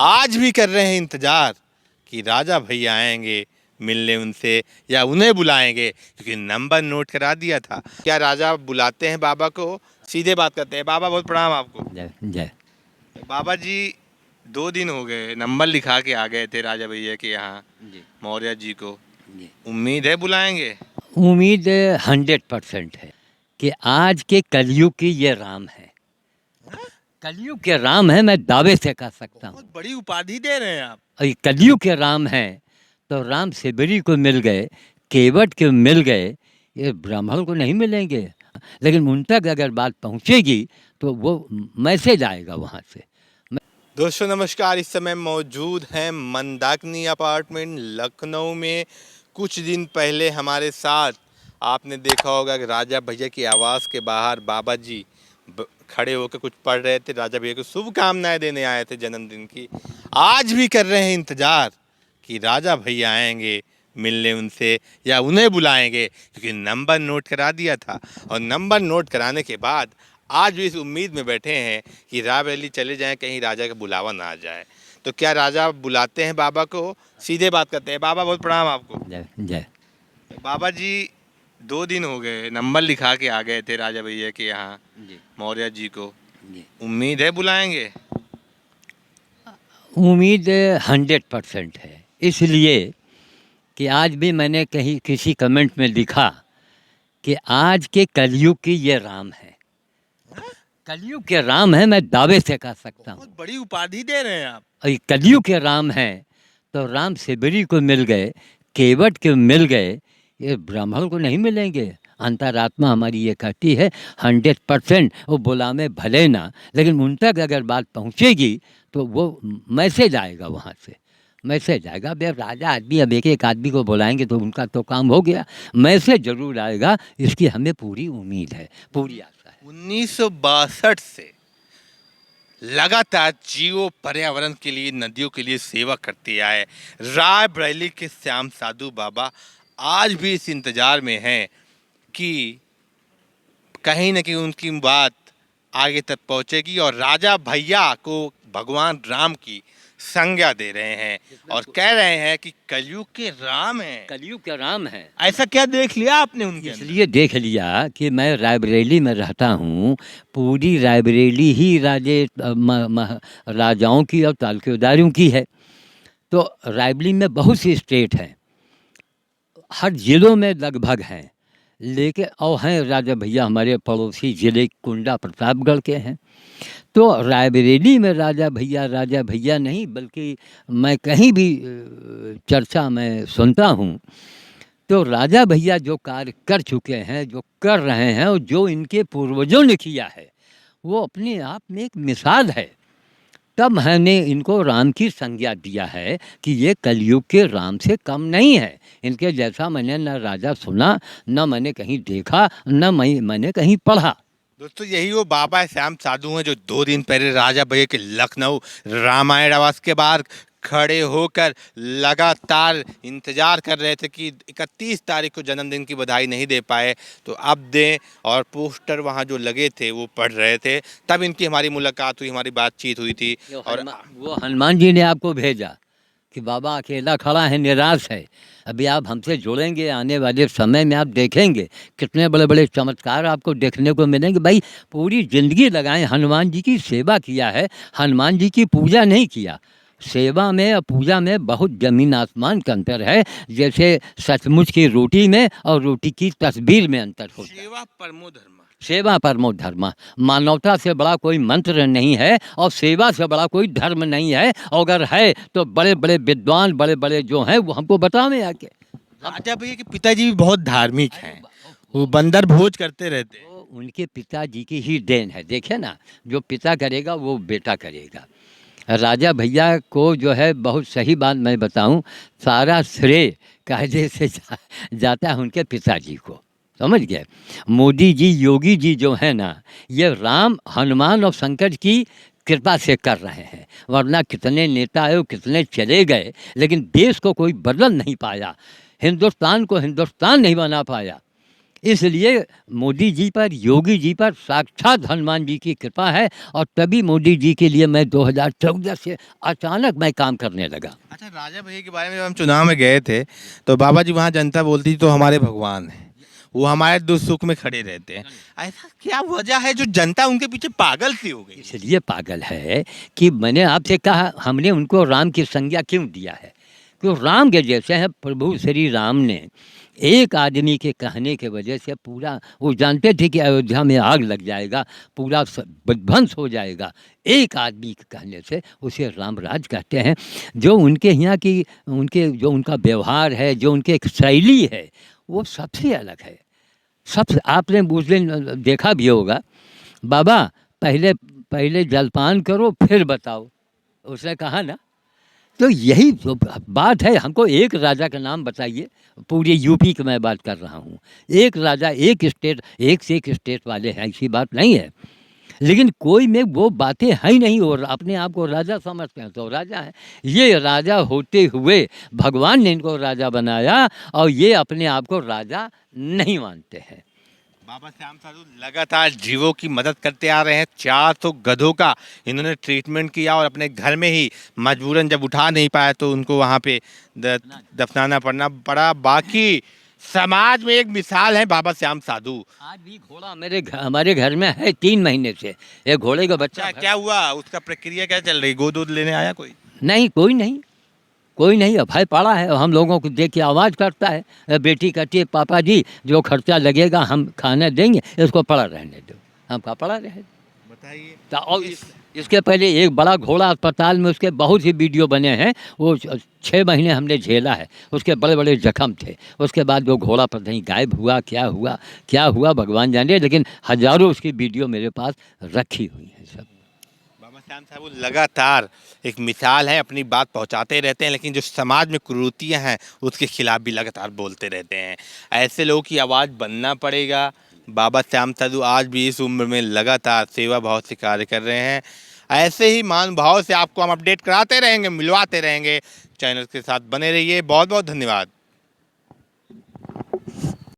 आज भी कर रहे हैं इंतजार कि राजा भैया आएंगे मिलने उनसे या उन्हें बुलाएंगे, क्योंकि नंबर नोट करा दिया था। क्या राजा बुलाते हैं बाबा को? सीधे बात करते हैं। बाबा बहुत प्रणाम आपको। जय जय। बाबा जी 2 दिन हो गए, नंबर लिखा के आ गए थे राजा भैया के यहाँ जी मौर्य जी को। जी। उम्मीद है बुलाएंगे? उम्मीद 100% है कि आज के कलयुग की ये राम है। कलयुग के राम है, मैं दावे से कह सकता हूँ। बहुत बड़ी उपाधि दे रहे हैं आप। और ये कलयुग के राम है तो राम सेबरी को मिल गए, केवट के मिल गए, ये ब्राह्मण को नहीं मिलेंगे। लेकिन उन तक अगर बात पहुँचेगी तो वो मैसेज आएगा वहाँ से। दोस्तों नमस्कार, इस समय मौजूद हैं मंदाकिनी अपार्टमेंट लखनऊ में। कुछ दिन पहले हमारे साथ आपने देखा होगा कि राजा भैया की आवास के बाहर बाबा जी खड़े होकर कुछ पढ़ रहे थे। राजा भैया को शुभकामनाएं देने आए थे जन्मदिन की। आज भी कर रहे हैं इंतजार कि राजा भैया आएंगे मिलने उनसे या उन्हें बुलाएंगे, क्योंकि नंबर नोट करा दिया था। और नंबर नोट कराने के बाद आज भी इस उम्मीद में बैठे हैं कि रायबरेली चले जाएं, कहीं राजा का बुलावा ना आ जाए। तो क्या राजा बुलाते हैं बाबा को? सीधे बात करते हैं। बाबा बहुत प्रणाम आपको। जय जय। बाबा जी 2 दिन हो गए, नंबर लिखा के आ गए थे राजा भैया के यहाँ जी मौर्य जी को। जी। उम्मीद है बुलाएंगे? उम्मीद 100% है, इसलिए कि आज भी मैंने कहीं किसी कमेंट में लिखा कि आज के कलयुग की ये राम है। कलयुग के राम है, मैं दावे से कह सकता हूँ। बहुत बड़ी उपाधि दे रहे हैं आप। और ये कलयुग के राम है तो राम सेबरी को मिल गए, केवट के मिल गए, ये ब्राह्मण को नहीं मिलेंगे। अंतरात्मा हमारी ये कहती है 100% वो बुलावे भले ना, लेकिन उन तक अगर बात पहुँचेगी तो वो मैसेज आएगा वहाँ से। मैसेज आएगा। अब राजा आदमी अब एक आदमी को बुलाएंगे तो उनका तो काम हो गया। मैसेज जरूर आएगा, इसकी हमें पूरी उम्मीद है, पूरी आशा है। 1962 से लगातार जीवो पर्यावरण के लिए, नदियों के लिए सेवा करते आए रायबरेली के श्याम साधु बाबा आज भी इस इंतजार में हैं कि कहीं न कहीं उनकी बात आगे तक पहुंचेगी और राजा भैया को भगवान राम की संज्ञा दे रहे हैं और कह रहे हैं कि कलयुग के राम हैं। कलयुग के राम है। ऐसा क्या देख लिया आपने उनके अंदर? इसलिए देख लिया कि मैं रायबरेली में रहता हूँ। पूरी रायबरेली ही राजाओं की और तालुकेदारों की है। तो रायबरेली में बहुत सी स्टेट हैं, हर ज़िलों में लगभग हैं, लेकिन और हैं राजा भैया हमारे पड़ोसी ज़िले कुंडा प्रतापगढ़ के हैं। तो रायबरेली में राजा भैया नहीं, बल्कि मैं कहीं भी चर्चा में सुनता हूँ तो राजा भैया जो कार्य कर चुके हैं, जो कर रहे हैं और जो इनके पूर्वजों ने किया है, वो अपने आप में एक मिसाल है। तब मैंने इनको राम की संज्ञा दिया है कि ये कलयुग के राम से कम नहीं है। इनके जैसा मैंने न राजा सुना, न मैंने कहीं देखा, न मैंने कहीं पढ़ा। दोस्तों यही वो बाबा श्याम साधु हैं जो 2 दिन पहले राजा भैया के लखनऊ रामायण आवास के बाहर खड़े होकर लगातार इंतजार कर रहे थे कि 31 तारीख को जन्मदिन की बधाई नहीं दे पाए तो अब दें, और पोस्टर वहाँ जो लगे थे वो पढ़ रहे थे। तब इनकी हमारी मुलाकात हुई, हमारी बातचीत हुई थी। और वो हनुमान जी ने आपको भेजा कि बाबा अकेला खड़ा है, निराश है। अभी आप हमसे जुड़ेंगे, आने वाले समय में आप देखेंगे कितने बड़े बड़े चमत्कार आपको देखने को मिलेंगे। भाई पूरी ज़िंदगी लगाएं, हनुमान जी की सेवा किया है, हनुमान जी की पूजा नहीं किया। सेवा में और पूजा में बहुत ज़मीन आसमान का अंतर है। जैसे सचमुच की रोटी में और रोटी की तस्वीर में अंतर होता है। सेवा परमो धर्म। सेवा परमो धर्म। मानवता से बड़ा कोई मंत्र नहीं है और सेवा से बड़ा कोई धर्म नहीं है। अगर है तो बड़े बड़े विद्वान, बड़े बड़े जो हैं वो हमको बतावें आके। राजा भैया के पिताजी भी बहुत धार्मिक हैं, वो बंदर भोज करते रहते हैं। तो उनके पिताजी की ही देन है। देखे ना, जो पिता करेगा वो बेटा करेगा। राजा भैया को जो है, बहुत सही बात मैं बताऊं, सारा श्रेय कायदे से जाता है उनके पिताजी को। समझ गए? मोदी जी, योगी जी जो है ना, ये राम, हनुमान और शंकर की कृपा से कर रहे हैं। वरना कितने नेता आए, कितने चले गए, लेकिन देश को कोई बदल नहीं पाया, हिंदुस्तान को हिंदुस्तान नहीं बना पाया। इसलिए मोदी जी पर, योगी जी पर साक्षात हनुमान जी की कृपा है, और तभी मोदी जी के लिए मैं 2014 से अचानक मैं काम करने लगा। अच्छा, राजा भैया के बारे में हम चुनाव में गए थे तो बाबा जी वहाँ जनता बोलती थी तो हमारे भगवान हैं, वो हमारे दुख सुख में खड़े रहते हैं। ऐसा क्या वजह है जो जनता उनके पीछे पागल सी हो गई? इसलिए पागल है कि मैंने आपसे कहा, हमने उनको राम की संज्ञा क्यों दिया है? क्यों? राम के जैसे हैं प्रभु श्री राम ने, एक आदमी के कहने के वजह से पूरा, वो जानते थे कि अयोध्या में आग लग जाएगा, पूरा विध्वंस हो जाएगा, एक आदमी के कहने से उसे रामराज कहते हैं। जो उनके यहाँ की, उनके जो उनका व्यवहार है, जो उनके एक शैली है, वो सबसे अलग है। सबसे, आपने उस दिन देखा भी होगा, बाबा पहले पहले जलपान करो फिर बताओ, उसने कहा ना। तो यही तो बात है। हमको एक राजा का नाम बताइए, पूरे यूपी की मैं बात कर रहा हूँ, एक राजा, एक स्टेट, एक से एक स्टेट वाले हैं, ऐसी बात नहीं है। लेकिन कोई में वो बातें है ही नहीं, और अपने आप को राजा समझते हैं तो राजा है। ये राजा होते हुए भगवान ने इनको राजा बनाया, और ये अपने आप को राजा नहीं मानते हैं। बाबा श्याम साधु लगातार जीवों की मदद करते आ रहे हैं। 400 गधों का इन्होंने ट्रीटमेंट किया और अपने घर में ही मजबूरन जब उठा नहीं पाया तो उनको वहाँ पे दफनाना पड़ा। बाकी समाज में एक मिसाल है बाबा श्याम साधु। आज भी घोड़ा हमारे घर में है 3 महीने से। एक घोड़े का बच्चा अच्छा, क्या हुआ? उसका प्रक्रिया क्या चल रही? गोद वोद लेने आया कोई? नहीं, कोई नहीं, कोई नहीं। अब भाई पड़ा है, और हम लोगों को देख के आवाज़ करता है, बेटी कहती है पापा जी जो खर्चा लगेगा हम खाने देंगे, इसको पड़ा रहने दो। हम कहा पड़ा रहे। बताइए। तो और इसके पहले एक बड़ा घोड़ा अस्पताल में, उसके बहुत ही वीडियो बने हैं, वो 6 महीने हमने झेला है, उसके बड़े बड़े जख्म थे। उसके बाद वो घोड़ा पता नहीं गायब हुआ, क्या हुआ भगवान जाने, लेकिन हज़ारों उसकी वीडियो मेरे पास रखी हुई हैं सब। बाबा श्याम साहब लगातार एक मिसाल है, अपनी बात पहुंचाते रहते हैं, लेकिन जो समाज में कुरीतियां हैं उसके खिलाफ भी लगातार बोलते रहते हैं। ऐसे लोगों की आवाज़ बनना पड़ेगा। बाबा श्याम साधु आज भी इस उम्र में लगातार सेवा भाव से कार्य कर रहे हैं। ऐसे ही मान भाव से आपको हम अपडेट कराते रहेंगे, मिलवाते रहेंगे। चैनल के साथ बने रहिए। बहुत बहुत धन्यवाद।